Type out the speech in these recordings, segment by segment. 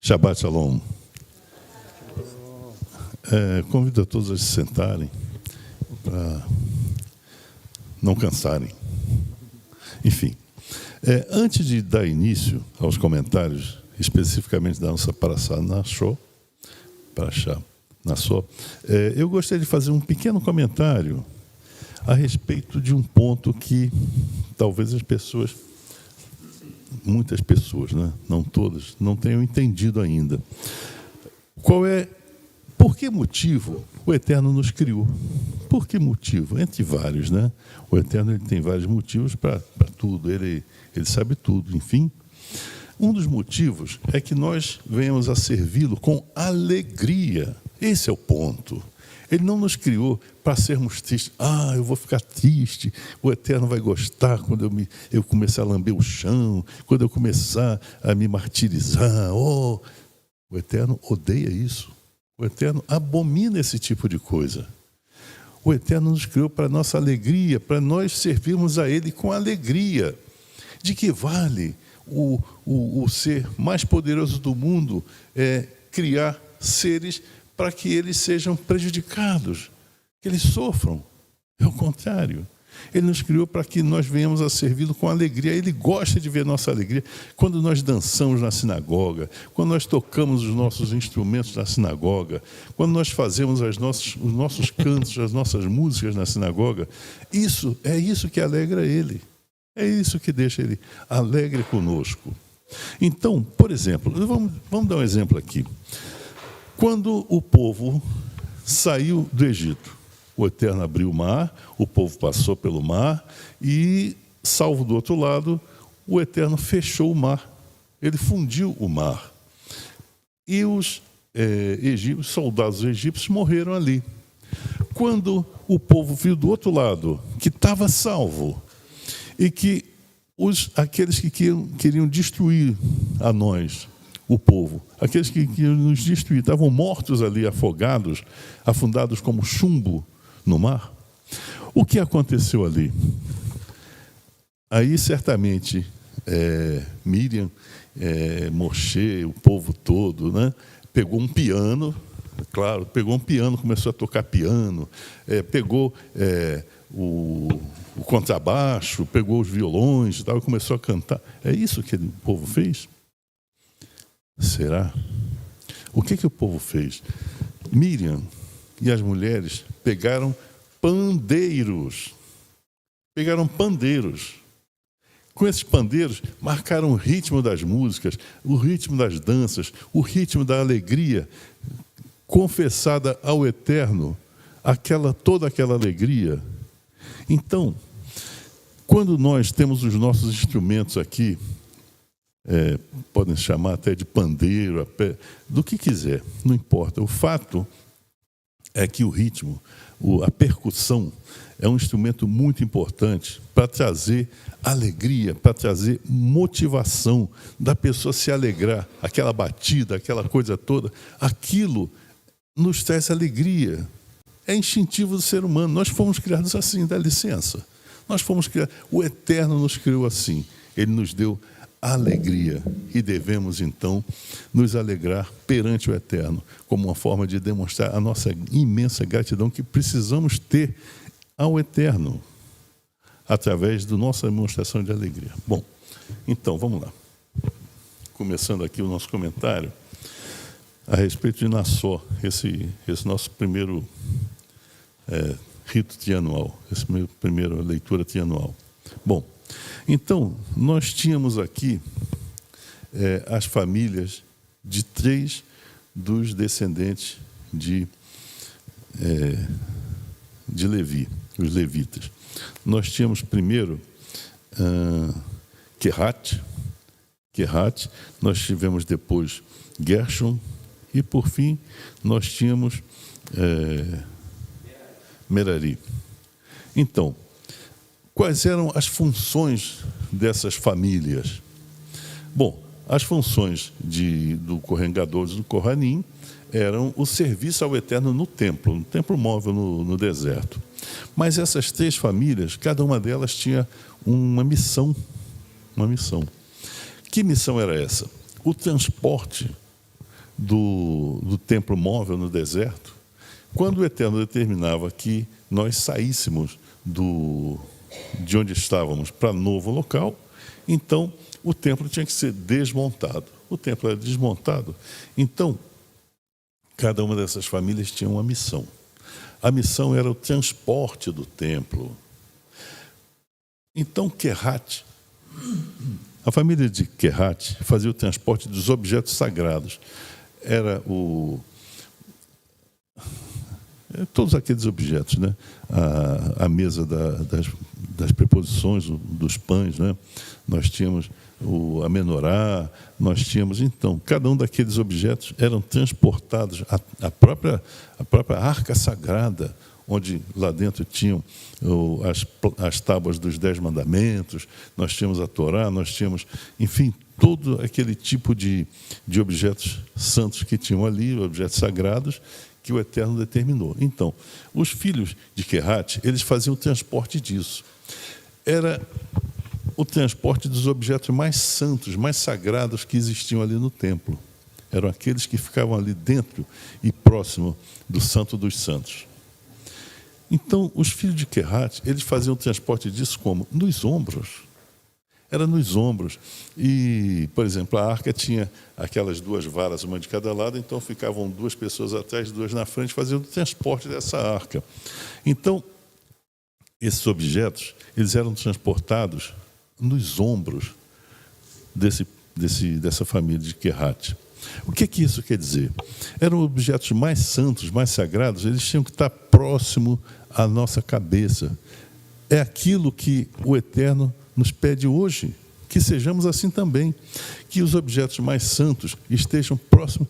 Shabbat Shalom. Convido a todos a se sentarem para não cansarem. Enfim, antes de dar início aos comentários, especificamente da nossa Parashá Nassó, eu gostaria de fazer um pequeno comentário a respeito de um ponto que talvez as pessoas, muitas pessoas, né, não todas, não tenham entendido ainda. Por que motivo o Eterno nos criou? Por que motivo? Entre vários, né? O Eterno ele tem vários motivos para tudo, ele sabe tudo, enfim. Um dos motivos é que nós venhamos a servi-lo com alegria. Esse é o ponto. Ele não nos criou para sermos tristes. Eu vou ficar triste, o Eterno vai gostar quando eu começar a lamber o chão, quando eu começar a me martirizar. O Eterno odeia isso. O Eterno abomina esse tipo de coisa. O Eterno nos criou para nossa alegria, para nós servirmos a Ele com alegria. De que vale o ser mais poderoso do mundo criar seres para que eles sejam prejudicados, que eles sofram? É o contrário. Ele nos criou para que nós venhamos a servi-lo com alegria. Ele gosta de ver nossa alegria. Quando nós dançamos na sinagoga, quando nós tocamos os nossos instrumentos na sinagoga, quando nós fazemos os nossos cantos, as nossas músicas na sinagoga, é isso que alegra Ele. É isso que deixa Ele alegre conosco. Então, por exemplo, vamos dar um exemplo aqui. Quando o povo saiu do Egito, o Eterno abriu o mar, o povo passou pelo mar e, salvo do outro lado, o Eterno fechou o mar. Ele fundiu o mar. E os soldados egípcios morreram ali. Quando o povo viu do outro lado que estava salvo e que aqueles que queriam destruir a nós, o povo, aqueles que queriam nos destruir, estavam mortos ali, afogados, afundados como chumbo no mar. O que aconteceu ali? Aí, certamente, Miriam, Moshe, o povo todo, né, pegou um piano, começou a tocar piano, pegou o contrabaixo, pegou os violões e tal, e começou a cantar. É isso que o povo fez? Será? O que o povo fez? Miriam e as mulheres pegaram pandeiros. Com esses pandeiros, marcaram o ritmo das músicas, o ritmo das danças, o ritmo da alegria, confessada ao Eterno, toda aquela alegria. Então, quando nós temos os nossos instrumentos aqui, podem chamar até de pandeiro, do que quiser, não importa. O fato é que o ritmo, a percussão, é um instrumento muito importante para trazer alegria, para trazer motivação da pessoa se alegrar. Aquela batida, aquela coisa toda, aquilo nos traz alegria. É instintivo do ser humano. Nós fomos criados assim, dá licença. O Eterno nos criou assim. Ele nos deu alegria, e devemos então nos alegrar perante o Eterno, como uma forma de demonstrar a nossa imensa gratidão que precisamos ter ao Eterno, através da nossa demonstração de alegria. Bom, então vamos lá. Começando aqui o nosso comentário a respeito de Nassó, esse nosso primeiro rito trianual, essa primeira leitura trianual. Bom, então, nós tínhamos aqui as famílias de 3 dos descendentes de Levi, os levitas. Nós tínhamos primeiro Querate, nós tivemos depois Gershon e, por fim, nós tínhamos Merari. Então, quais eram as funções dessas famílias? Bom, as funções do Kohen Gadol e do Kohanim eram o serviço ao Eterno no templo móvel no deserto. Mas essas 3 famílias, cada uma delas tinha uma missão. Que missão era essa? O transporte do templo móvel no deserto, quando o Eterno determinava que nós saíssemos de onde estávamos para novo local, então o templo tinha que ser desmontado. O templo era desmontado. Então, cada uma dessas famílias tinha uma missão. A missão era o transporte do templo. Então, Querate, a família de Querate fazia o transporte dos objetos sagrados. Era todos aqueles objetos, né? A mesa das preposições, dos pães, né? Nós tínhamos a menorá, nós tínhamos, então, cada um daqueles objetos eram transportados, a própria arca sagrada, onde lá dentro tinham as tábuas dos 10 mandamentos, nós tínhamos a Torá, nós tínhamos, enfim, todo aquele tipo de objetos santos que tinham ali, objetos sagrados, que o Eterno determinou. Então, os filhos de Querate, eles faziam o transporte disso. Era o transporte dos objetos mais santos, mais sagrados que existiam ali no templo. Eram aqueles que ficavam ali dentro e próximo do Santo dos Santos. Então, os filhos de Querate, eles faziam o transporte disso como? Nos ombros. Era nos ombros. E, por exemplo, a arca tinha aquelas 2 varas, uma de cada lado, então ficavam 2 pessoas atrás, 2 na frente, fazendo o transporte dessa arca. Então, esses objetos, eles eram transportados nos ombros dessa família de Querate. O que isso quer dizer? Eram objetos mais santos, mais sagrados, eles tinham que estar próximo à nossa cabeça. É aquilo que o Eterno nos pede hoje, que sejamos assim também, que os objetos mais santos estejam próximos.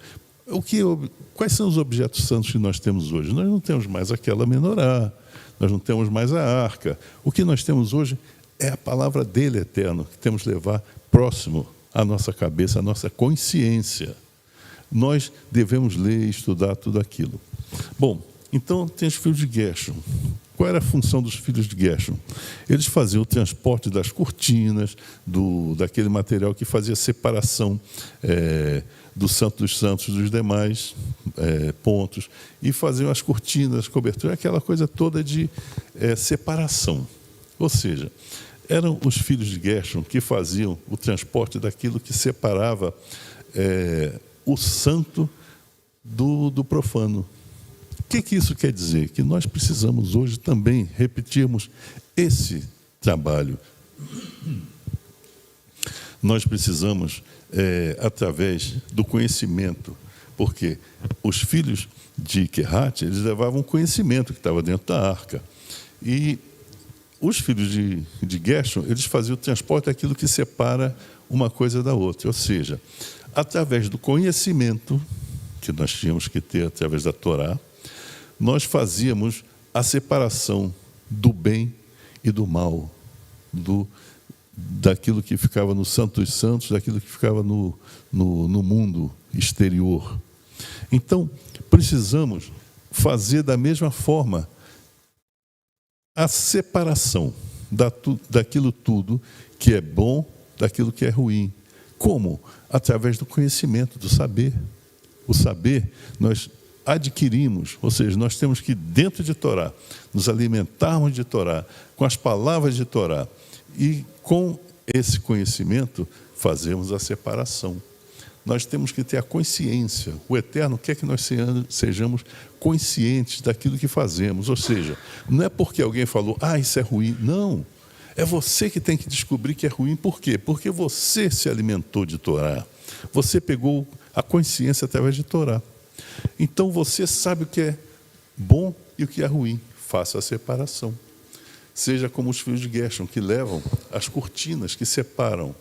Quais são os objetos santos que nós temos hoje? Nós não temos mais aquela menorá, nós não temos mais a arca. O que nós temos hoje é a palavra dele, Eterno, que temos que levar próximo à nossa cabeça, à nossa consciência. Nós devemos ler e estudar tudo aquilo. Bom, então tem os filhos de Gershom. Qual era a função dos filhos de Gershom? Eles faziam o transporte das cortinas, daquele material que fazia separação do Santo dos Santos dos demais pontos, e faziam as cortinas, as coberturas, aquela coisa toda de separação. Ou seja, eram os filhos de Gershom que faziam o transporte daquilo que separava o santo do profano. O que isso quer dizer? Que nós precisamos hoje também repetirmos esse trabalho. Nós precisamos, através do conhecimento, porque os filhos de Querate, eles levavam o conhecimento que estava dentro da arca. E os filhos de Gershom, eles faziam o transporte daquilo que separa uma coisa da outra. Ou seja, através do conhecimento que nós tínhamos que ter através da Torá, nós fazíamos a separação do bem e do mal, daquilo que ficava no Santo dos Santos, daquilo que ficava no mundo exterior. Então, precisamos fazer da mesma forma a separação daquilo tudo que é bom, daquilo que é ruim. Como? Através do conhecimento, do saber. O saber nós adquirimos, ou seja, nós temos que, dentro de Torá, nos alimentarmos de Torá, com as palavras de Torá, e com esse conhecimento fazemos a separação. Nós temos que ter a consciência. O Eterno quer que nós sejamos conscientes daquilo que fazemos. Ou seja, não é porque alguém falou, isso é ruim. Não. É você que tem que descobrir que é ruim. Por quê? Porque você se alimentou de Torá. Você pegou a consciência através de Torá. Então você sabe o que é bom e o que é ruim. Faça a separação. Seja como os filhos de Gershom, que levam as cortinas que separam.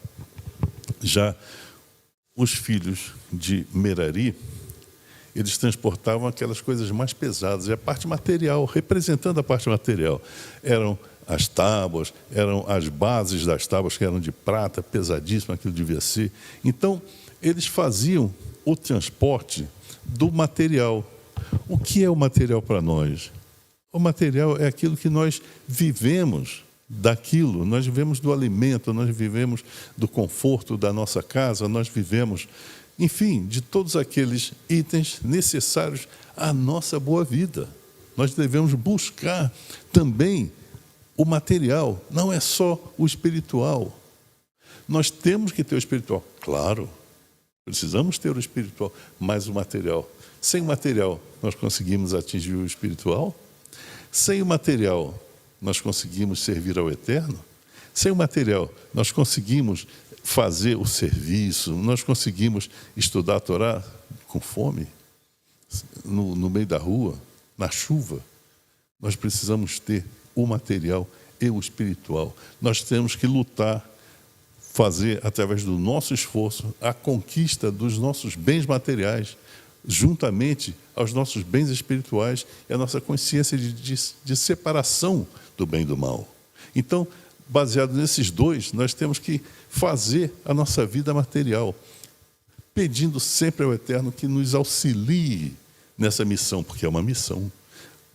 Já os filhos de Merari, eles transportavam aquelas coisas mais pesadas, e a parte material, representando a parte material, eram as tábuas, eram as bases das tábuas, que eram de prata, pesadíssimo, aquilo devia ser. Então, eles faziam o transporte do material. O que é o material para nós? O material é aquilo que nós vivemos daquilo, nós vivemos do alimento, nós vivemos do conforto da nossa casa, nós vivemos, enfim, de todos aqueles itens necessários à nossa boa vida. Nós devemos buscar também o material, não é só o espiritual. Nós temos que ter o espiritual, claro, precisamos ter o espiritual, mas o material. Sem o material, nós conseguimos atingir o espiritual? Sem o material, nós conseguimos servir ao Eterno? Sem o material, nós conseguimos fazer o serviço, nós conseguimos estudar a Torá com fome, no meio da rua, na chuva. Nós precisamos ter o material e o espiritual. Nós temos que lutar, fazer, através do nosso esforço, a conquista dos nossos bens materiais, juntamente aos nossos bens espirituais e a nossa consciência de separação do bem e do mal. Então, baseado nesses dois, nós temos que fazer a nossa vida material, pedindo sempre ao Eterno que nos auxilie nessa missão, porque é uma missão.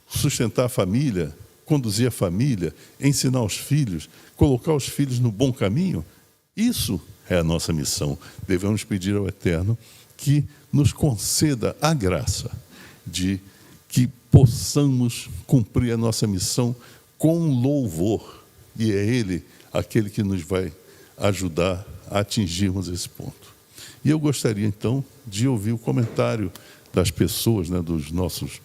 Sustentar a família, conduzir a família, ensinar os filhos, colocar os filhos no bom caminho, isso é a nossa missão. Devemos pedir ao Eterno que nos conceda a graça de que possamos cumprir a nossa missão com louvor. E é Ele aquele que nos vai ajudar a atingirmos esse ponto. E eu gostaria, então, de ouvir o comentário das pessoas, né, dos nossos,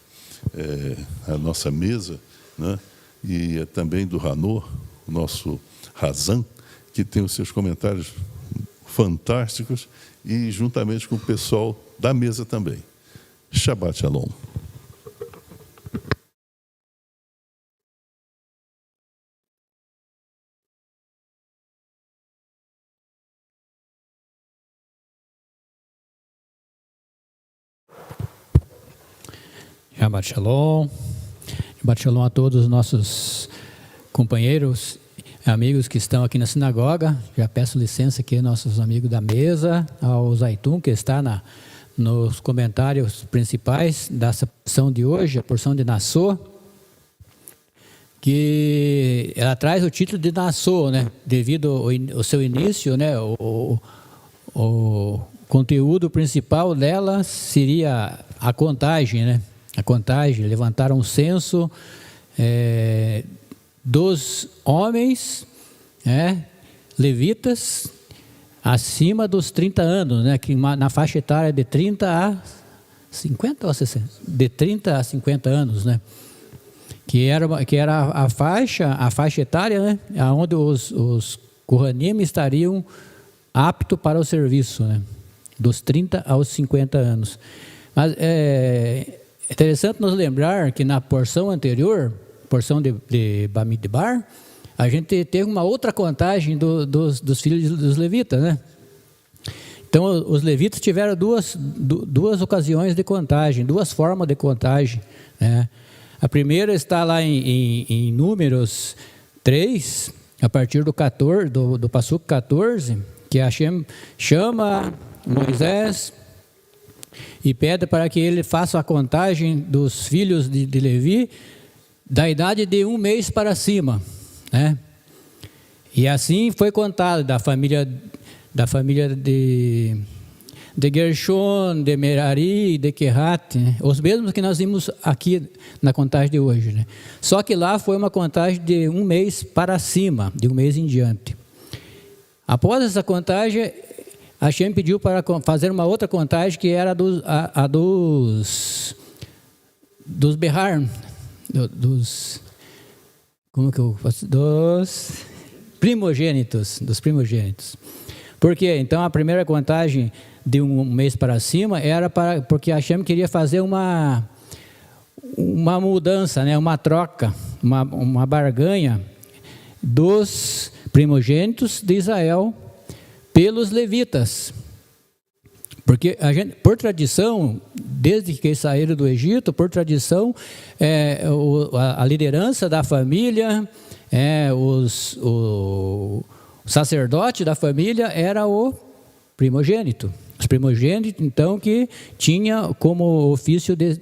a nossa mesa, né, e também do Ranor, o nosso Razan, que tem os seus comentários fantásticos, e juntamente com o pessoal da mesa também. Shabbat Shalom. Shabbat Shalom. Shabbat Shalom a todos os nossos companheiros, amigos que estão aqui na sinagoga. Já peço licença aqui aos nossos amigos da mesa, ao Zaitun, que está nos comentários principais dessa porção de hoje, a porção de Nassau, que ela traz o título de Nassau, né? Devido ao seu início, né? O conteúdo principal dela seria a contagem, né? A contagem, levantaram um censo dos homens, levitas, acima dos 30 anos, né, que na faixa etária de 30 a 50 ou 60, de 30 a 50 anos, né, que era a faixa etária, né, onde os Kohanim estariam aptos para o serviço, né, dos 30 aos 50 anos. Mas é interessante nos lembrar que na porção anterior, porção de Bamidbar, a gente teve uma outra contagem dos filhos dos levitas, né? Então, os levitas tiveram duas ocasiões de contagem, duas formas de contagem, né? A primeira está lá em Números 3, a partir do 14, do Passuco 14, que Hashem chama Moisés e pede para que ele faça a contagem dos filhos de Levi da idade de 1 mês para cima, né? E assim foi contado da família de Gershon, de Merari e de Kehat, né? Os mesmos que nós vimos aqui na contagem de hoje, né? Só que lá foi uma contagem de 1 mês para cima, de 1 mês em diante. Após essa contagem, Hashem pediu para fazer uma outra contagem, que era a dos Behar, dos primogênitos, Porque então a primeira contagem de 1 mês para cima era porque Hashem queria fazer uma mudança, né, uma troca, uma barganha dos primogênitos de Israel pelos levitas. Porque por tradição, desde que saíram do Egito, por tradição, a liderança da família, o sacerdote da família era o primogênito. Os primogênitos, então, que tinha como ofício de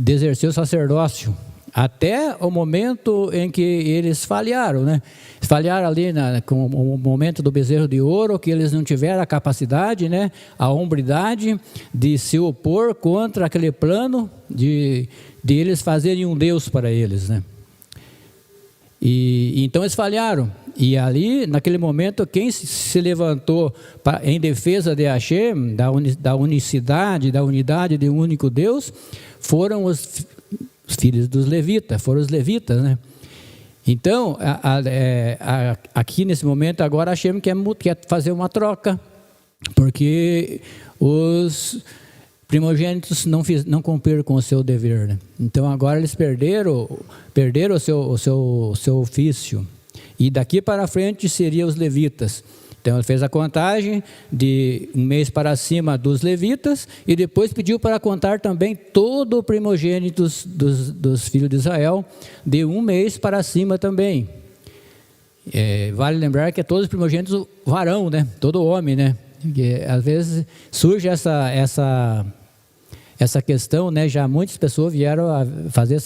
exercer o sacerdócio até o momento em que eles falharam, né? Falharam ali com o momento do bezerro de ouro, que eles não tiveram a capacidade, né? A hombridade de se opor contra aquele plano de eles fazerem um Deus para eles, né? E então eles falharam. E ali, naquele momento, quem se levantou em defesa de Hashem, da unicidade, da unidade de um único Deus, foram os filhos dos levitas, foram os levitas, né? Então, aqui nesse momento, agora Hashem quer fazer uma troca, porque os primogênitos não cumpriram com o seu dever, né? Então, agora eles perderam o seu ofício. E daqui para frente seriam os levitas. Então ele fez a contagem de um mês para cima dos levitas e depois pediu para contar também todo o primogênito dos filhos de Israel de um mês para cima também. Vale lembrar que é todos os primogênitos varão, né? Todo homem, né? Porque às vezes surge essa questão, né? Já muitas pessoas vieram a fazer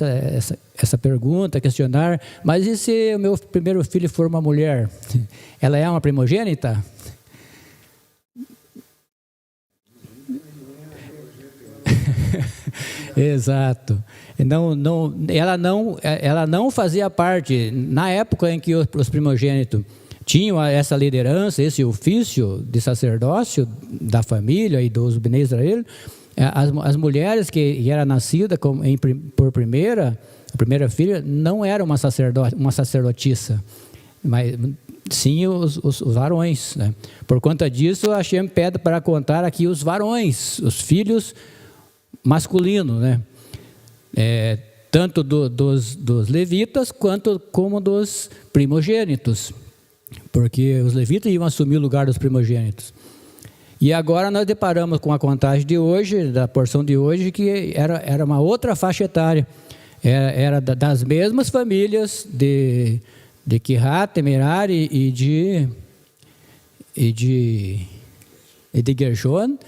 essa pergunta, questionar, mas e se o meu primeiro filho for uma mulher? Ela é uma primogênita? Exato. Ela não fazia parte, na época em que os primogênitos tinham essa liderança, esse ofício de sacerdócio da família e dos Bnei Israel. As mulheres que eram nascidas por primeira filha não eram uma sacerdotisa, mas sim os varões, né? Por conta disso, Hashem pede para contar aqui os varões, os filhos masculinos, né? Tanto dos levitas como dos primogênitos, porque os levitas iam assumir o lugar dos primogênitos. E agora nós deparamos com a contagem de hoje, da porção de hoje, que era uma outra faixa etária. Era das mesmas famílias de Kehat, Merari e de Gershon,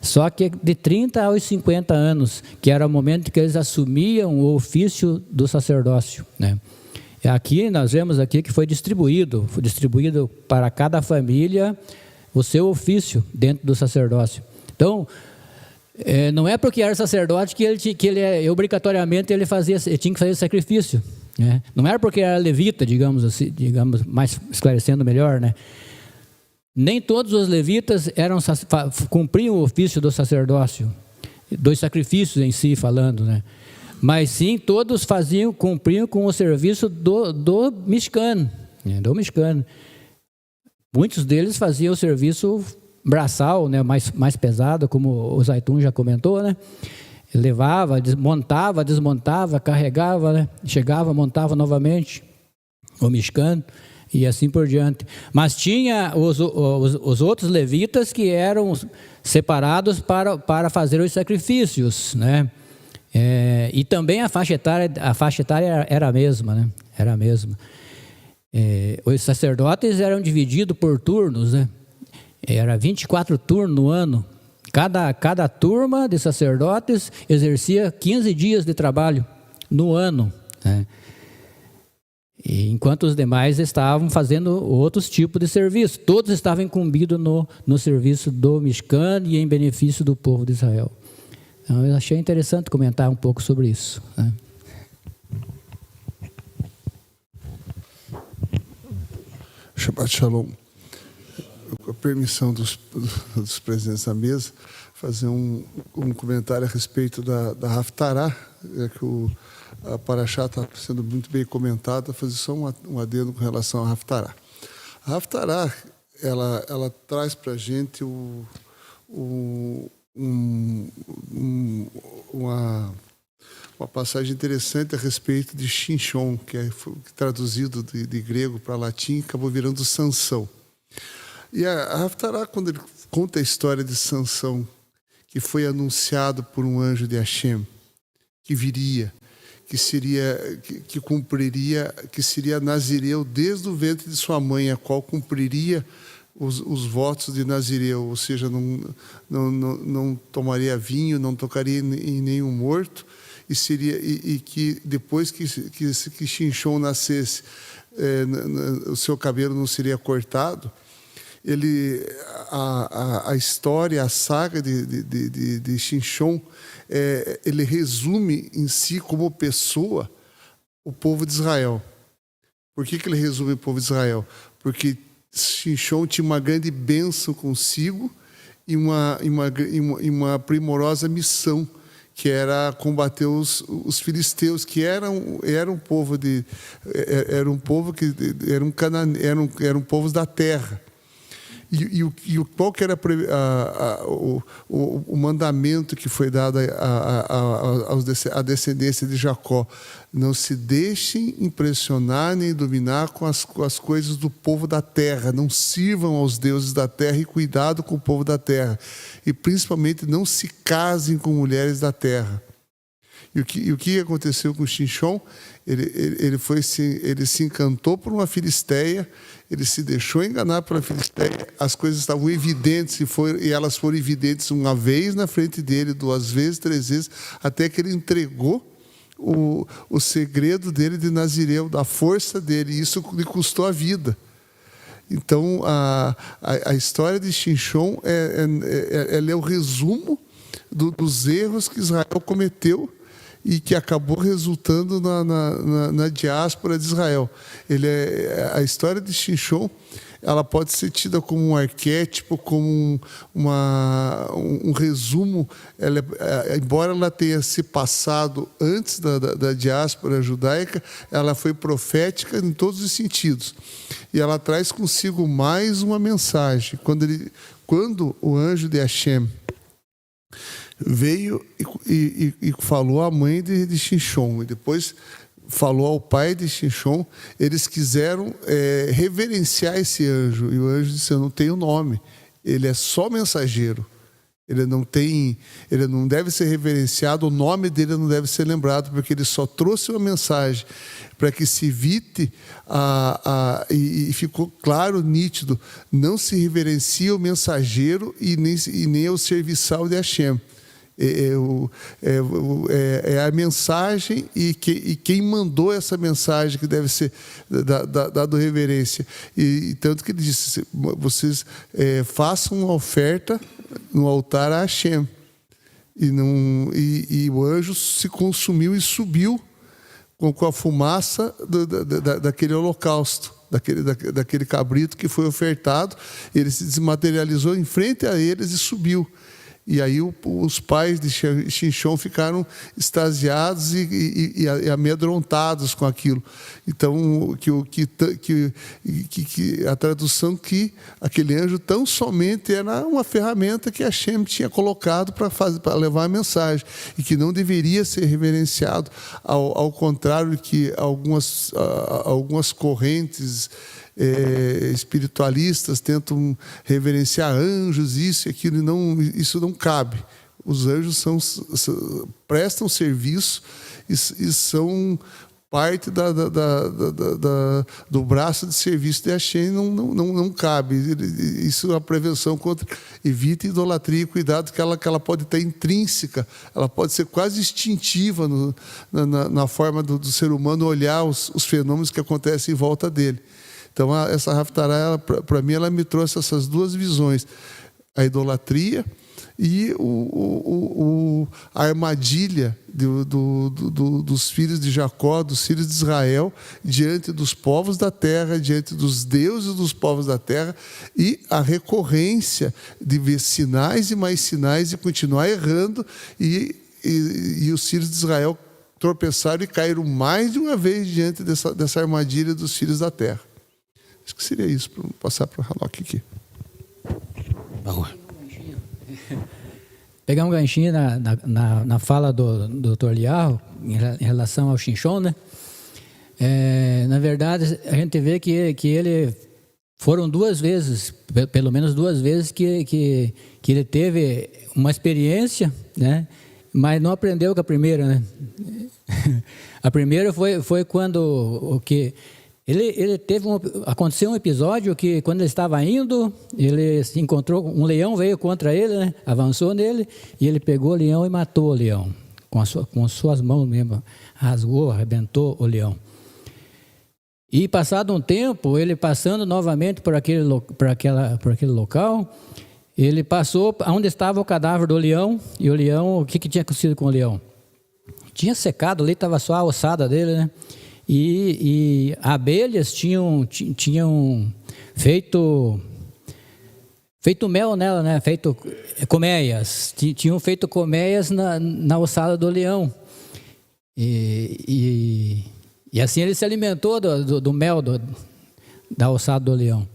só que de 30 aos 50 anos, que era o momento que eles assumiam o ofício do sacerdócio, né? Aqui nós vemos aqui que foi distribuído para cada família o seu ofício dentro do sacerdócio. Então, não é porque era sacerdote que ele obrigatoriamente ele tinha que fazer sacrifício, né? Não era porque era levita, digamos assim, mais esclarecendo melhor, né? Nem todos os levitas cumpriam o ofício do sacerdócio, dos sacrifícios em si falando, né? Mas sim, todos cumpriam com o serviço do Mishkan, né? Do Mishkan. Muitos deles faziam o serviço braçal, né? mais pesado, como o Zaitun já comentou, né? Ele levava, desmontava, carregava, né? Chegava, montava novamente o Mishkan e assim por diante. Mas tinha os outros levitas que eram separados para fazer os sacrifícios, né? E também a faixa etária era a mesma, né? Era a mesma. Os sacerdotes eram divididos por turnos, né? Era 24 turnos no ano. Cada turma de sacerdotes exercia 15 dias de trabalho no ano, né? E enquanto os demais estavam fazendo outros tipos de serviço. Todos estavam incumbidos no serviço do Mishkan e em benefício do povo de Israel. Então, eu achei interessante comentar um pouco sobre isso, né? Shabbat Shalom. Com a permissão dos presentes da mesa, fazer um comentário a respeito da Haftarah, que a Parashá está sendo muito bem comentada, fazer só um adendo com relação à Haftarah. A Haftarah, ela traz para a gente uma passagem interessante a respeito de Shinshon, que é traduzido de grego para latim, acabou virando Sansão. E a Haftarah, quando ele conta a história de Sansão, que foi anunciado por um anjo de Hashem, que viria, que cumpriria, que seria nazireu desde o ventre de sua mãe, a qual cumpriria os votos de nazireu, ou seja, não tomaria vinho, não tocaria em nenhum morto, e que depois que Shinshon nascesse, o seu cabelo não seria cortado. A história, a saga de Shinshon, ele resume em si como pessoa o povo de Israel. Por que ele resume o povo de Israel? Porque Shinshon tinha uma grande bênção consigo e uma primorosa missão, que era combater os filisteus, que eram povos da terra. Qual que era o mandamento que foi dado à descendência de Jacó? Não se deixem impressionar nem dominar com as coisas do povo da terra. Não sirvam aos deuses da terra e cuidado com o povo da terra. E principalmente não se casem com mulheres da terra. E o que aconteceu com Shinshon? Ele se encantou por uma filisteia, ele se deixou enganar pela filisteia, as coisas estavam evidentes e elas foram evidentes uma vez na frente dele, 2 vezes, 3 vezes, até que ele entregou o segredo dele de Nazireu, da força dele, e isso lhe custou a vida. Então, a história de Shinshon ela é o resumo dos erros que Israel cometeu e que acabou resultando na diáspora de Israel. A história de Shinshon, ela pode ser tida como um arquétipo, como um resumo. Embora ela tenha se passado antes da diáspora judaica, ela foi profética em todos os sentidos. E ela traz consigo mais uma mensagem. Quando o anjo de Hashem veio e falou à mãe de Shinshon, e depois falou ao pai de Shinshon, eles quiseram reverenciar esse anjo, e o anjo disse: eu não tenho nome, ele é só mensageiro, ele não deve ser reverenciado, o nome dele não deve ser lembrado, porque ele só trouxe uma mensagem para que se evite e ficou claro, nítido, não se reverencia o mensageiro e nem o serviçal de Hashem. É a mensagem e quem mandou essa mensagem que deve ser dado reverência. E tanto que ele disse: vocês façam uma oferta no altar a Hashem. E o anjo se consumiu e subiu com a fumaça daquele holocausto, daquele cabrito que foi ofertado. Ele se desmaterializou em frente a eles e subiu. E aí os pais de Shinshon ficaram extasiados e amedrontados com aquilo. Então, a tradução que aquele anjo tão somente era uma ferramenta que Hashem tinha colocado para levar a mensagem, e que não deveria ser reverenciado, ao contrário que algumas correntes espiritualistas tentam reverenciar anjos, isso e aquilo, isso não cabe. Os anjos prestam serviço e são parte do braço de serviço de Hashem. Não cabe. Isso é uma prevenção contra. Evite idolatria, cuidado que ela pode estar intrínseca, ela pode ser quase instintiva na forma do ser humano olhar os fenômenos que acontecem em volta dele. Então, essa Haftarah, para mim, ela me trouxe essas 2 visões: a idolatria e a armadilha dos filhos de Jacó, dos filhos de Israel, diante dos povos da terra, diante dos deuses dos povos da terra, e a recorrência de ver sinais e mais sinais e continuar errando, e os filhos de Israel tropeçaram e caíram mais de uma vez diante dessa armadilha dos filhos da terra. Acho que seria isso, para passar para o Hanok aqui. Pegar um ganchinho na fala do Dr. Liarro em relação ao Shinshon, né? Na verdade, a gente vê que ele foram 2 vezes, pelo menos 2 vezes, que ele teve uma experiência, né? Mas não aprendeu com a primeira, né? A primeira foi quando aconteceu um episódio que, quando ele estava indo, ele se encontrou, um leão veio contra ele, né? Avançou nele, e ele pegou o leão e matou o leão. com as suas mãos mesmo, rasgou, arrebentou o leão. E passado um tempo, ele passando novamente por aquele local, ele passou onde estava o cadáver do leão, e o leão, o que tinha acontecido com o leão? Tinha secado ali, estava só a ossada dele, né? E abelhas tinham feito mel nela, né? Feito colmeias, tinham feito colmeias na ossada do leão. E assim ele se alimentou do mel da ossada do leão.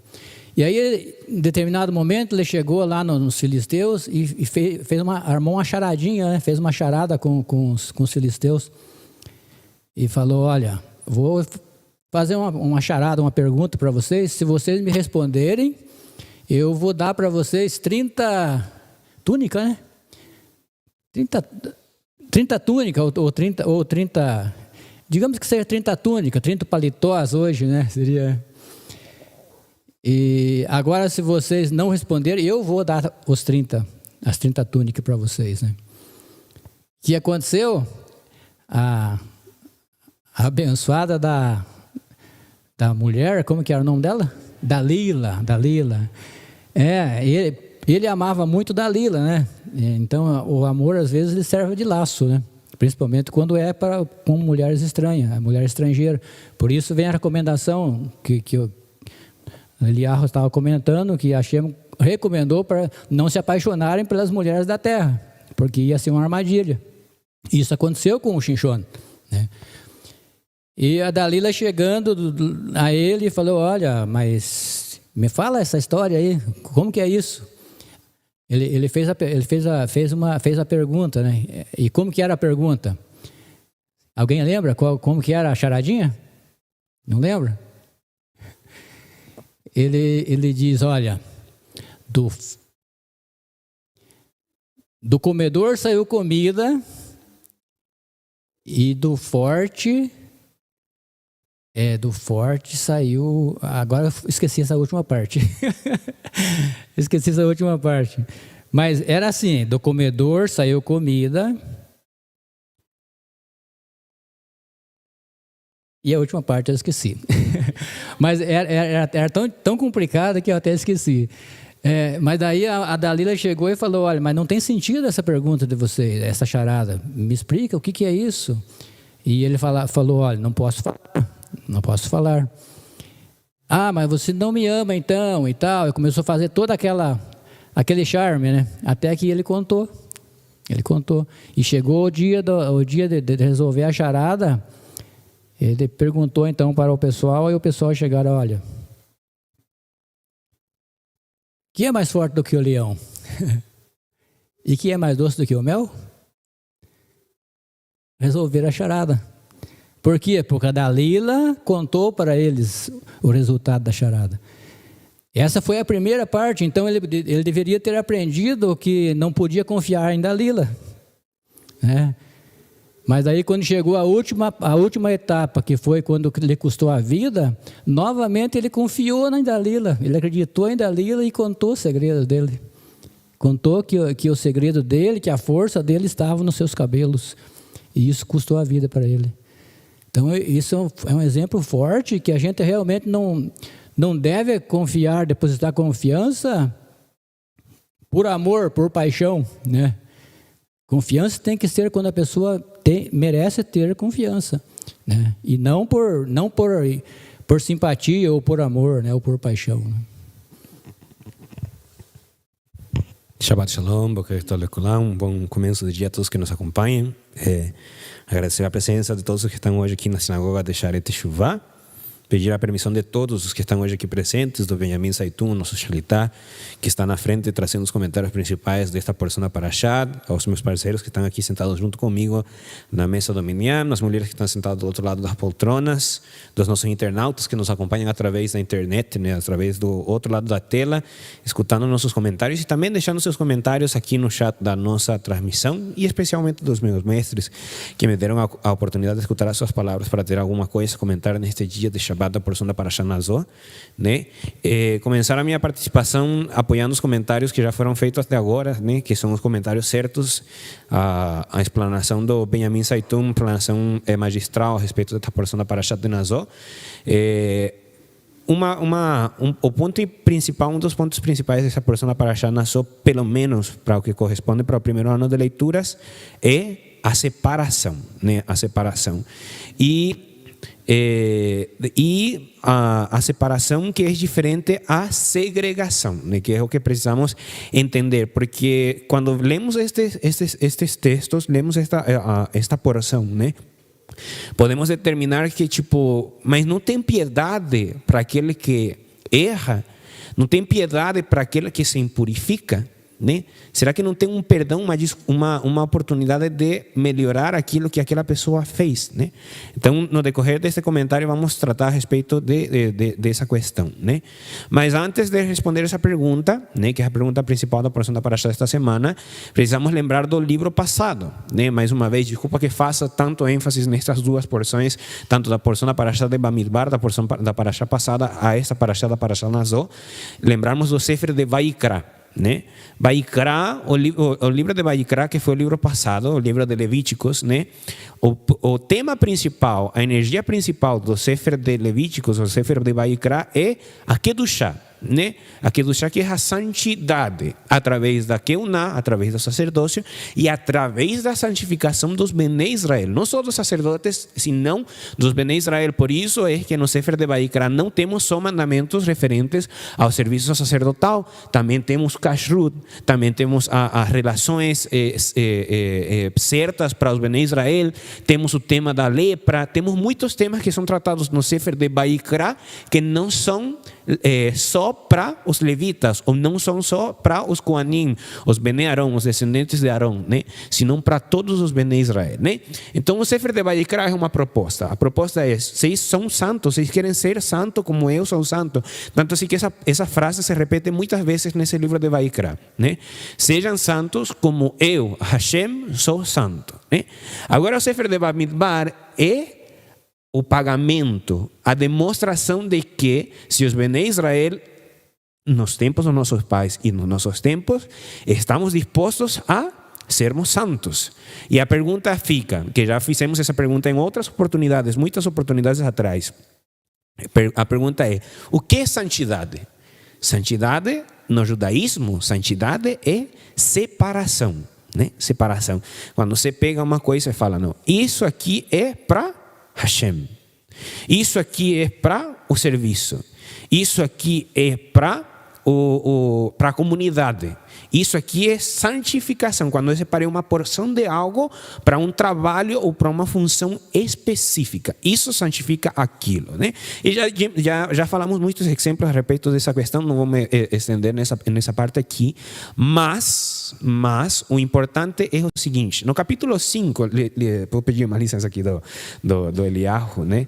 E aí, em determinado momento, ele chegou lá nos filisteus e armou uma charadinha, né? Fez uma charada com os filisteus. E falou, olha, vou fazer uma charada, uma pergunta para vocês. Se vocês me responderem, eu vou dar para vocês 30 túnicas, né? 30 túnicas ou 30... Digamos que seja 30 túnicas, 30 paletós hoje, né? Seria... E agora, se vocês não responderem, eu vou dar as 30 túnicas para vocês, né? O que aconteceu? A abençoada da mulher, como que era o nome dela? Dalila. Ele amava muito Dalila, né? Então, o amor, às vezes, ele serve de laço, né? Principalmente quando é com mulheres estranhas, a mulher estrangeira. Por isso vem a recomendação que o Eliarro estava comentando, que Hashem recomendou para não se apaixonarem pelas mulheres da terra, porque ia ser uma armadilha. Isso aconteceu com o Shinshon, né? E a Dalila chegando a ele falou, olha, mas me fala essa história aí, como que é isso? Ele fez a pergunta, né? E como que era a pergunta? Alguém lembra como que era a charadinha? Não lembra? Ele diz, olha, do comedor saiu comida e do forte saiu... Agora eu esqueci essa última parte. Mas era assim, do comedor saiu comida. E a última parte eu esqueci. Mas era tão complicada que eu até esqueci. Mas daí a Dalila chegou e falou, olha, mas não tem sentido essa pergunta de você, essa charada. Me explica o que é isso? E ele falou, olha, não posso falar. Ah, mas você não me ama então e tal. E começou a fazer todo aquele charme, né? Até que ele contou. E chegou o dia de resolver a charada. Ele perguntou então para o pessoal, e o pessoal chegaram, olha, que é mais forte do que o leão? E que é mais doce do que o mel? Resolveram a charada. Por quê? Porque a Dalila contou para eles o resultado da charada. Essa foi a primeira parte, então ele deveria ter aprendido que não podia confiar em Dalila, né? Mas aí quando chegou a última etapa, que foi quando lhe custou a vida, novamente ele confiou na Dalila, ele acreditou em Dalila e contou o segredo dele. Contou que o segredo dele, que a força dele estava nos seus cabelos, e isso custou a vida para ele. Então isso é um exemplo forte, que a gente realmente não deve confiar, depositar confiança por amor, por paixão, né? Confiança tem que ser quando a pessoa merece ter confiança, né? E não por simpatia ou por amor, né? Ou por paixão, né? Shabbat Shalom, Boker Tov Lekulam, bom começo do dia a todos que nos acompanham. Agradecer a presença de todos os que estão hoje aqui na sinagoga de Shaarei Teshuvah. Pedir a permissão de todos os que estão hoje aqui presentes, do Benjamin Saitun, nosso Shalitá, que está na frente trazendo os comentários principais desta porção da Parashá, aos meus parceiros que estão aqui sentados junto comigo na mesa do Minyan, as mulheres que estão sentadas do outro lado das poltronas, dos nossos internautas que nos acompanham através da internet, né, através do outro lado da tela, escutando nossos comentários e também deixando seus comentários aqui no chat da nossa transmissão, e especialmente dos meus mestres que me deram a oportunidade de escutar as suas palavras para ter alguma coisa a comentar neste dia de Shabbat Shabbat da porção da Parashat Nazó, né? Começar a minha participação apoiando os comentários que já foram feitos até agora, né? Que são os comentários certos, a explanação do Benjamin Saitum, explanação magistral a respeito da porção da Parashat de Nazó. O ponto principal, um dos pontos principais dessa porção da Parashat Nazó, pelo menos para o que corresponde para o primeiro ano de leituras, é a separação, né? A separação. A separação que é diferente à segregação, né? Que é o que precisamos entender, porque quando lemos estes textos, lemos esta porção, né? Podemos determinar que, mas não tem piedade para aquele que erra, não tem piedade para aquele que se impurifica, né? Será que não tem um perdão, uma oportunidade de melhorar aquilo que aquela pessoa fez, né? Então, no decorrer deste comentário, vamos tratar a respeito dessa questão, né? Mas antes de responder essa pergunta, né, que é a pergunta principal da porção da Parashat desta semana, precisamos lembrar do livro passado, né? Mais uma vez, desculpa que faça tanto ênfase nessas duas porções, tanto da porção da Parashat de Bamidbar, da porção da Parashat passada, a esta Parashat da Parashat Nazó. Lembrarmos do Sefer de Vaikra, né? Vaikra, o livro de Vaikra, que foi o livro passado, o livro de Levíticos, né? O tema principal, a energia principal do Sefer de Levíticos, o Sefer de Vaikra, é a Kedushá, né? A Kedushá, que é a santidade, através da Keuná, através do sacerdócio e através da santificação dos Bnei Israel, não só dos sacerdotes, senão dos Bnei Israel. Por isso é que no Sefer de Vaikra não temos só mandamentos referentes ao serviço sacerdotal, também temos kashrut, também temos as relações certas para os Bnei Israel, temos o tema da lepra, temos muitos temas que são tratados no Sefer de Vaikra que não são só para os levitas, ou não são só para os Kohanim, os Bnei Arão, os descendentes de Arão, né? Senão para todos os Bnei Israel, né? Então o Sefer de Vaikra é uma proposta. A proposta é: vocês são santos, vocês querem ser santos como eu sou santo. Tanto assim que essa frase se repete muitas vezes nesse livro de Vaikra, né? Sejam santos como eu, Hashem, sou santo, né? Agora o Sefer de Bamidbar é o pagamento, a demonstração de que se os Bnei Israel, nos tempos dos nossos pais e nos nossos tempos, estamos dispostos a sermos santos. E a pergunta fica, que já fizemos essa pergunta em outras oportunidades, muitas oportunidades atrás. A pergunta é: o que é santidade? Santidade, no judaísmo, santidade é separação, né? Separação. Quando você pega uma coisa e fala: não, isso aqui é para Hashem, isso aqui é para o serviço, isso aqui é para a comunidade, isso aqui é santificação. Quando eu separei uma porção de algo para um trabalho ou para uma função específica, isso santifica aquilo, né? E já falamos muitos exemplos a respeito dessa questão, não vou me estender nessa parte aqui, mas o importante é o seguinte: no capítulo 5, vou pedir uma licença aqui do Eliahu, né?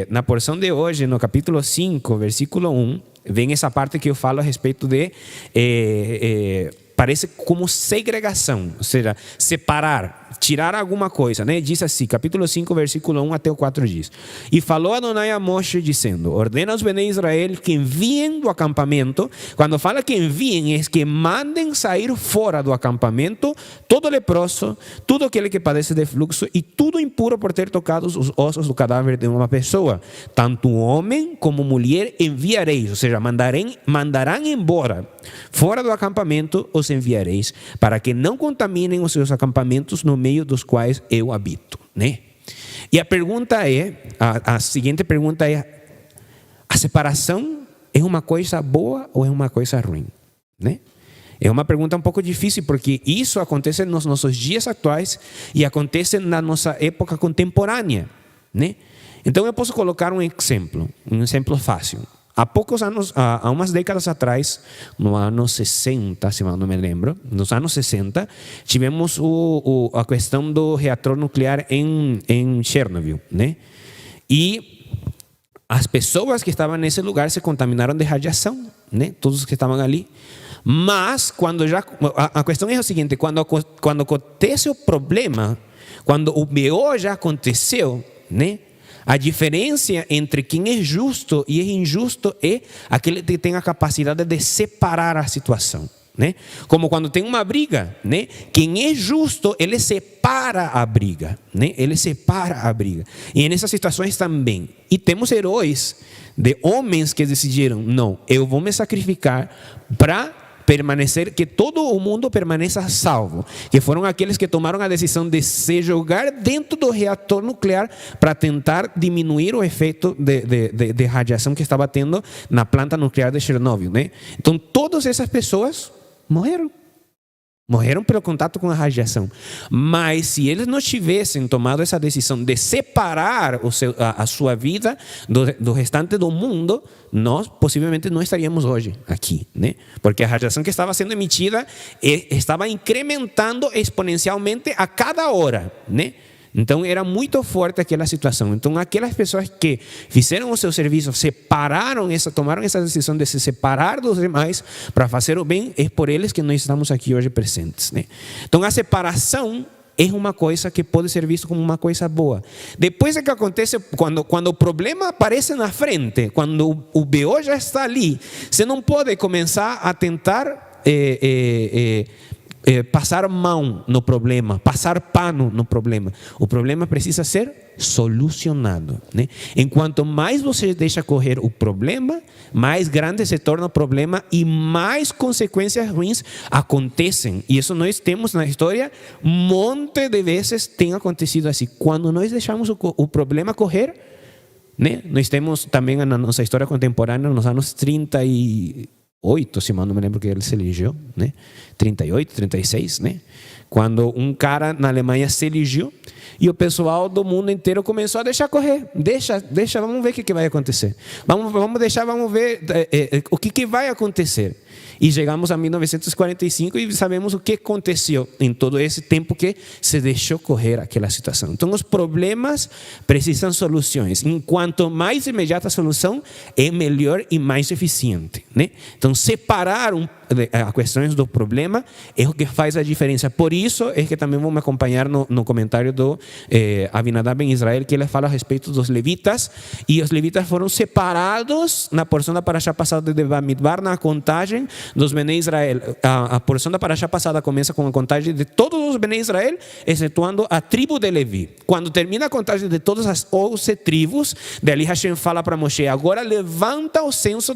Na porção de hoje, no capítulo 5, versículo 1, vem essa parte que eu falo a respeito de parece como segregação, ou seja, separar, tirar alguma coisa, né? Diz assim, capítulo 5, versículo 1 até o 4 diz: e falou Adonai a Moshe dizendo: ordena aos Bnei Israel que enviem do acampamento. Quando fala que enviem, é que mandem sair fora do acampamento todo leproso, todo aquele que padece de fluxo e tudo impuro por ter tocado os ossos do cadáver de uma pessoa, tanto homem como mulher enviareis, ou seja, mandarão embora fora do acampamento, os enviareis, para que não contaminem os seus acampamentos no meio dos quais eu habito, né? E a pergunta é, a seguinte pergunta é: a separação é uma coisa boa ou é uma coisa ruim, né? É uma pergunta um pouco difícil, porque isso acontece nos nossos dias atuais e acontece na nossa época contemporânea, né? Então eu posso colocar um exemplo fácil. Há poucos anos, há umas décadas atrás, no ano 60, se não me lembro, nos anos 60, tivemos a questão do reator nuclear em Chernobyl, né? E as pessoas que estavam nesse lugar se contaminaram de radiação, né? Todos os que estavam ali. Mas a questão é o seguinte: quando acontece o problema, quando o BO já aconteceu, né? A diferença entre quem é justo e é injusto é aquele que tem a capacidade de separar a situação, né? Como quando tem uma briga, né? Quem é justo, ele separa a briga, né? Ele separa a briga. E nessas situações também. E temos heróis de homens que decidiram, não, eu vou me sacrificar para permanecer, que todo o mundo permaneça salvo, que foram aqueles que tomaram a decisão de se jogar dentro do reator nuclear para tentar diminuir o efeito de radiação que estava tendo na planta nuclear de Chernobyl, né? Então todas essas pessoas morreram pelo contato com a radiação. Mas se eles não tivessem tomado essa decisão de separar a sua vida do restante do mundo, nós possivelmente não estaríamos hoje aqui, né? Porque a radiação que estava sendo emitida estava incrementando exponencialmente a cada hora, né? Então era muito forte aquela situação. Então aquelas pessoas que fizeram o seu serviço, tomaram essa decisão de se separar dos demais para fazer o bem, é por eles que nós estamos aqui hoje presentes, né? Então a separação é uma coisa que pode ser vista como uma coisa boa. Depois é que acontece, quando o problema aparece na frente, quando o BO já está ali, você não pode começar a tentar passar mão no problema, passar pano no problema. O problema precisa ser solucionado, né? Enquanto mais você deixa correr o problema, mais grande se torna o problema e mais consequências ruins acontecem. E isso nós temos na história, um monte de vezes tem acontecido assim. Quando nós deixamos o problema correr, né? Nós temos também na nossa história contemporânea, nos anos 38, se mal não me lembro que ele se elegeu, né? 38, 36, né? Quando um cara na Alemanha se elegeu e o pessoal do mundo inteiro começou a deixar correr. Deixa, vamos ver o que vai acontecer. Vamos deixar, vamos ver o que vai acontecer. E chegamos a 1945 e sabemos o que aconteceu em todo esse tempo que se deixou correr aquela situação. Então, os problemas precisam de soluções. Enquanto mais imediata a solução, é melhor e mais eficiente, né? Então, separar as questões do problema é o que faz a diferença. Por isso é que também vamos acompanhar no comentário do Abinadab em Israel, que ele fala a respeito dos levitas, e os levitas foram separados na porção da Parashá passada de Bamidbar, na contagem dos Bnei Israel. A porção da Parashá passada começa com a contagem de todos os Bnei Israel, excetuando a tribo de Levi. Quando termina a contagem de todas as 11 tribos, dali Hashem fala para Moshe, agora levanta o censo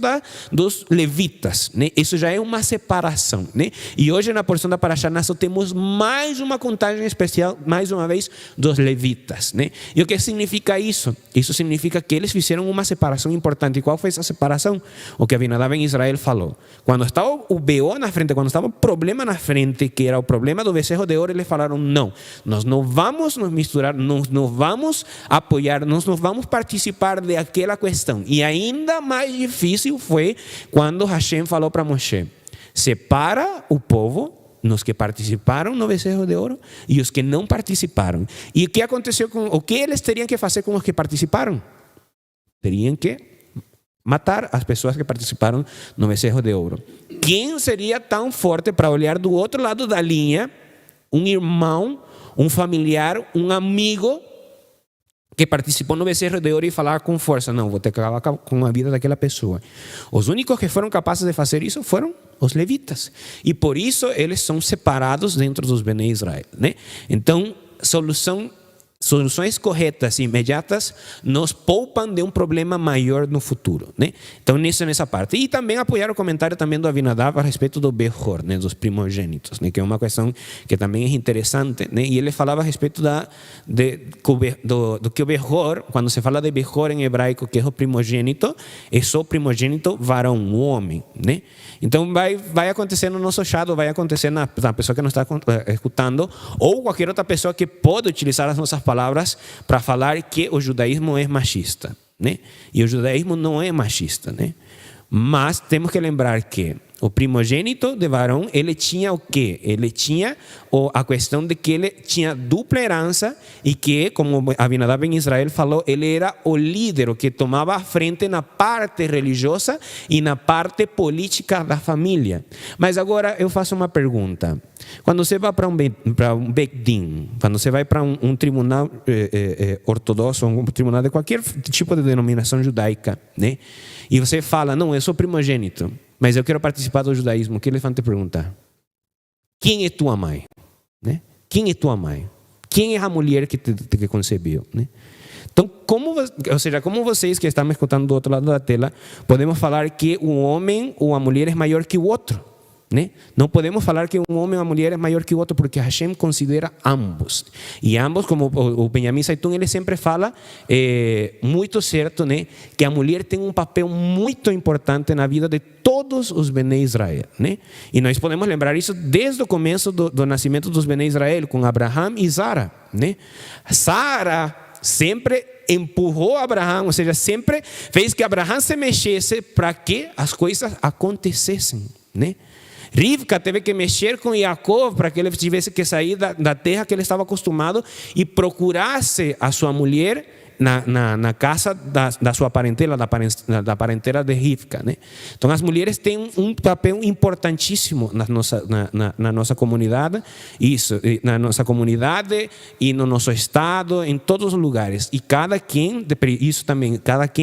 dos levitas, né? Isso já é uma separação, né? E hoje na porção da Parashá nós temos mais uma contagem especial, mais uma vez, dos levitas, né? E o que significa isso? Isso significa que eles fizeram uma separação importante. E qual foi essa separação? O que Abinadab em Israel falou. Quando estava o BO na frente, quando estava o problema na frente, que era o problema do bezerro de ouro, eles falaram, não, nós não vamos nos misturar, nós não vamos apoiar, nós não vamos participar daquela questão. E ainda mais difícil foi quando Hashem falou para Moshe, separa o povo, os que participaram no bezerro de ouro e os que não participaram. E o que aconteceu o que eles teriam que fazer com os que participaram? Teriam que matar as pessoas que participaram no bezerro de ouro. Quem seria tão forte para olhar do outro lado da linha, um irmão, um familiar, um amigo que participou no bezerro de ouro e falar com força, não, vou ter que acabar com a vida daquela pessoa. Os únicos que foram capazes de fazer isso foram os levitas. E por isso eles são separados dentro dos Bnei Israel, né? Então, soluções corretas e imediatas nos poupam de um problema maior no futuro, né? Então, nessa parte. E também apoiar o comentário também do Abinadab a respeito do Behor, né? Dos primogênitos, né? Que é uma questão que também é interessante, né? E ele falava a respeito do que o Behor, quando se fala de Behor em hebraico, que é o primogênito, é só o primogênito varão, o homem, né? Então, vai acontecer no nosso chat, vai acontecer na pessoa que nos está escutando, ou qualquer outra pessoa que pode utilizar as nossas palavras para falar que o judaísmo é machista, né? E o judaísmo não é machista, né? Mas temos que lembrar que o primogênito de varão, ele tinha o quê? Ele tinha a questão de que ele tinha dupla herança e que, como Abinadab em Israel falou, ele era o líder, o que tomava a frente na parte religiosa e na parte política da família. Mas agora eu faço uma pergunta. Quando você vai para um Beit Din, quando você vai para um tribunal ortodoxo, um tribunal de qualquer tipo de denominação judaica, né? E você fala, não, eu sou primogênito, mas eu quero participar do judaísmo, o que eles vão te perguntar? Quem é tua mãe? Né? Quem é tua mãe? Quem é a mulher que te concebeu? Né? Então, como vocês que estão me escutando do outro lado da tela, podemos falar que um homem ou uma mulher é maior que o outro? Né? Não podemos falar que um homem ou uma mulher é maior que o outro, porque Hashem considera ambos. E ambos, como o Benjamin Saitun, ele sempre fala, muito certo, né? Que a mulher tem um papel muito importante na vida de todos os Bnei Israel. Né? E nós podemos lembrar isso desde o começo do nascimento dos Bnei Israel, com Abraham e Sara. Né? Sara sempre empurrou Abraão, ou seja, sempre fez que Abraão se mexesse para que as coisas acontecessem. Né? Rivka teve que mexer com Jacó para que ele tivesse que sair da terra que ele estava acostumado e procurasse a sua mulher na casa da sua parentela, da parentela de Rivka. Né? Então as mulheres têm um papel importantíssimo na nossa comunidade, na nossa comunidade e no nosso estado, em todos os lugares. E cada quem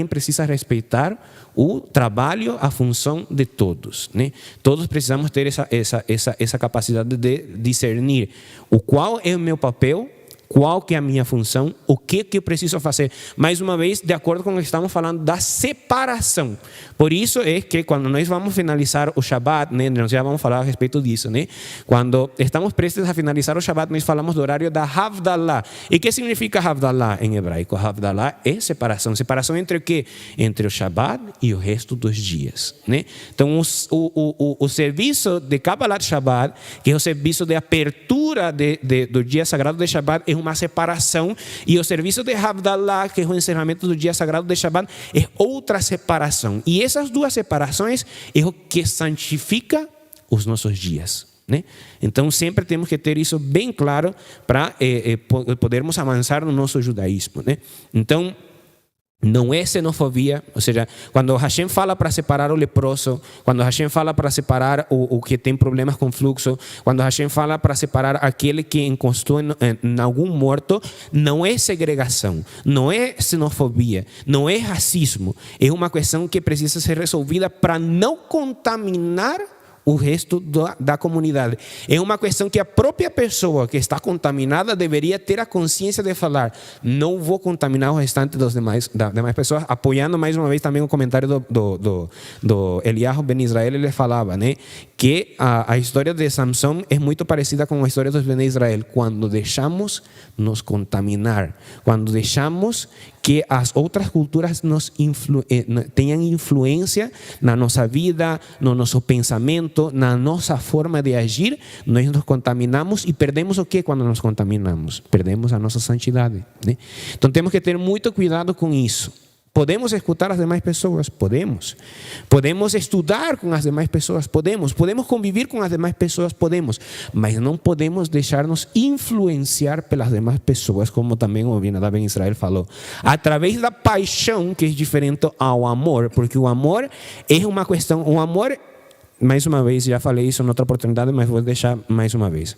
precisa respeitar o trabalho, a função de todos. Né? Todos precisamos ter essa capacidade de discernir o qual é o meu papel, qual que é a minha função, o que eu preciso fazer. Mais uma vez, de acordo com o que estamos falando da separação. Por isso é que quando nós vamos finalizar o Shabat, né, nós já vamos falar a respeito disso, né? Quando estamos prestes a finalizar o Shabat, nós falamos do horário da Havdalah. E o que significa Havdalah em hebraico? Havdalah é separação. Separação entre o quê? Entre o Shabat e o resto dos dias. Né? Então, o serviço de Kabbalat Shabat, que é o serviço de abertura do dia sagrado de Shabat, é uma separação, e o serviço de Havdalah, que é o encerramento do dia sagrado de Shabat, é outra separação. E essas duas separações é o que santifica os nossos dias. Né? Então sempre temos que ter isso bem claro para podermos avançar no nosso judaísmo. Né? Então, não é xenofobia, ou seja, quando Hashem fala para separar o leproso, quando Hashem fala para separar o que tem problemas com fluxo, quando Hashem fala para separar aquele que encostou em algum morto, não é segregação, não é xenofobia, não é racismo, é uma questão que precisa ser resolvida para não contaminar o resto da comunidade. É uma questão que a própria pessoa que está contaminada deveria ter a consciência de falar: não vou contaminar o restante das demais pessoas. Apoiando mais uma vez também o comentário do Eliyahu Ben Israel, ele falava, né, que a história de Samson é muito parecida com a história dos Ben Israel. Quando deixamos nos contaminar, quando deixamos que as outras culturas tenham influência na nossa vida, no nosso pensamento, na nossa forma de agir, nós nos contaminamos e perdemos o que quando nos contaminamos? Perdemos a nossa santidade. Né? Então temos que ter muito cuidado com isso. Podemos escutar as demais pessoas? Podemos. Podemos estudar com as demais pessoas? Podemos. Podemos conviver com as demais pessoas? Podemos. Mas não podemos deixar-nos influenciar pelas demais pessoas, como também o Abinadab Ben Israel falou. Através da paixão, que é diferente ao amor, porque o amor é uma questão. O amor, mais uma vez, já falei isso em outra oportunidade, mas vou deixar mais uma vez.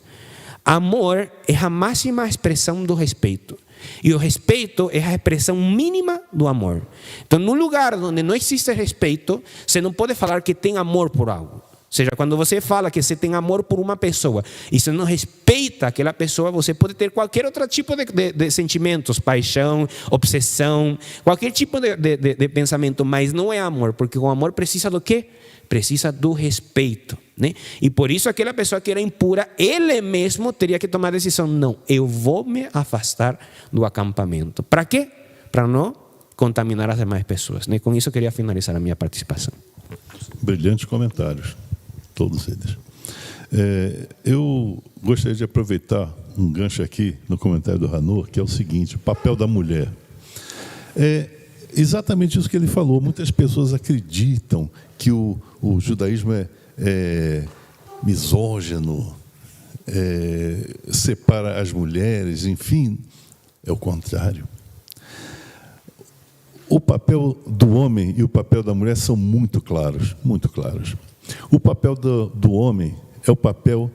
Amor é a máxima expressão do respeito. E o respeito é a expressão mínima do amor. Então, num lugar onde não existe respeito, você não pode falar que tem amor por algo. Ou seja, quando você fala que você tem amor por uma pessoa e você não respeita aquela pessoa, você pode ter qualquer outro tipo de sentimentos, paixão, obsessão, qualquer tipo de pensamento, mas não é amor, porque o amor precisa do quê? Precisa do respeito. Né? E por isso aquela pessoa que era impura, ele mesmo teria que tomar a decisão: não, eu vou me afastar do acampamento. Para quê? Para não contaminar as demais pessoas. Né? Com isso eu queria finalizar a minha participação. Brilhantes comentários, todos eles. Eu gostaria de aproveitar um gancho aqui no comentário do Hanor, que é o seguinte: o papel da mulher. É exatamente isso que ele falou. Muitas pessoas acreditam que o judaísmo misógino, separa as mulheres, enfim, é o contrário. O papel do homem e o papel da mulher são muito claros, muito claros. O papel do homem é o papel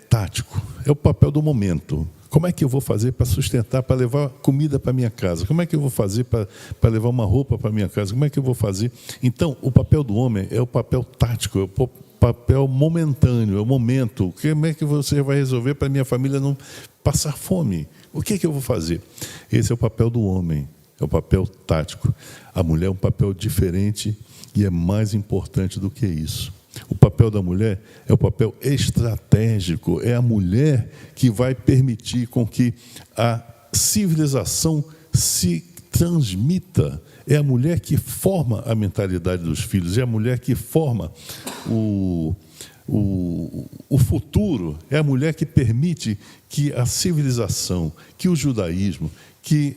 tático, é o papel do momento. Como é que eu vou fazer para sustentar, para levar comida para minha casa? Como é que eu vou fazer para levar uma roupa para minha casa? Como é que eu vou fazer? Então, o papel do homem é o papel tático, é o papel momentâneo, é o momento. Como é que você vai resolver para minha família não passar fome? O que é que eu vou fazer? Esse é o papel do homem, é o papel tático. A mulher é um papel diferente e é mais importante do que isso. O papel da mulher é o papel estratégico, é a mulher que vai permitir com que a civilização se transmita, é a mulher que forma a mentalidade dos filhos, é a mulher que forma o futuro, é a mulher que permite que a civilização, que o judaísmo, que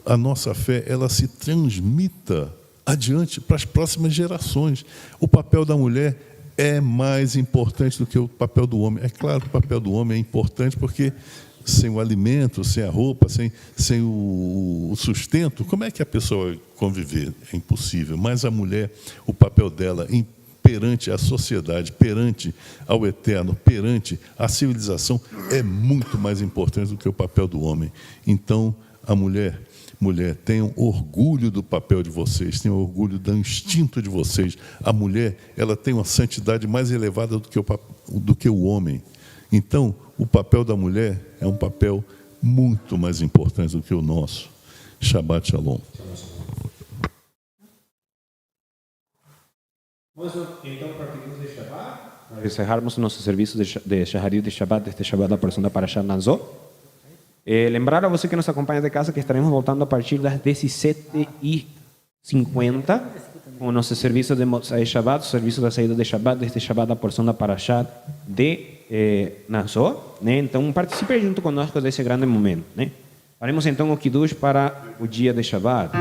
a nossa fé, ela se transmita adiante para as próximas gerações. O papel da mulher é mais importante do que o papel do homem. É claro que o papel do homem é importante porque sem o alimento, sem a roupa, sem o sustento, como é que a pessoa vai conviver? É impossível. Mas a mulher, o papel dela perante a sociedade, perante ao eterno, perante a civilização, é muito mais importante do que o papel do homem. Então, a mulher, tenham orgulho do papel de vocês, tenham orgulho do instinto de vocês. A mulher, ela tem uma santidade mais elevada do que o homem. Então, o papel da mulher é um papel muito mais importante do que o nosso. Shabbat Shalom. Então, partimos de Shabbat. Para encerrarmos nosso serviço de Shaharit de Shabbat, deste Shabbat da porção da Parashat Nazó. Lembrar a você que nos acompanha de casa que estaremos voltando a partir das 17h50 com o nosso serviço de Motzai Shabbat, o serviço da saída de Shabbat, deste Shabbat da porção da Parashat de Nazó. Né? Então, participe junto conosco desse grande momento. Né? Faremos então o Kiddush para o dia de Shabbat.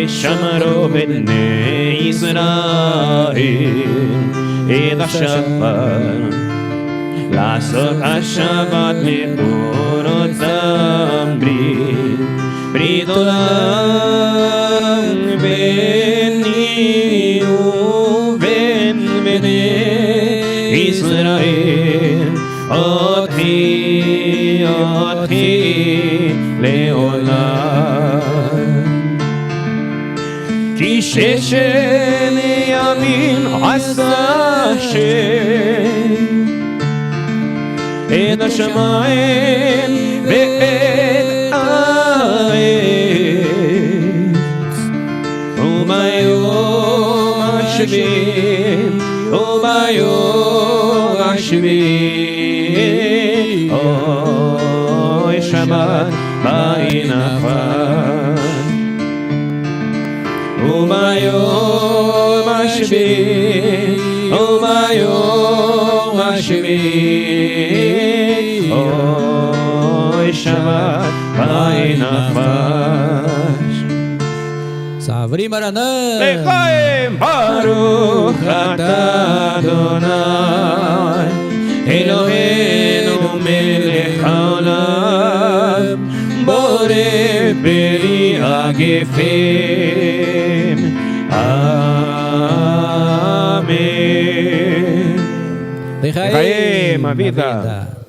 שמרו בני ישראל את השבת לעשות השבת לתורתם ברית עולם ביני ובין בני ישראל אותי לעולם כי ששת ימים עשה השם את השמיים ואת הארץ וביום השביעי אוי שבת באי נפל וביום השביעי אוי שבת באי נפש Savri Maranã. לחיים ברוך אתה אדוני אלוהינו מלך העולם בורא פרי הגפים אמן. Lechaim, a vida.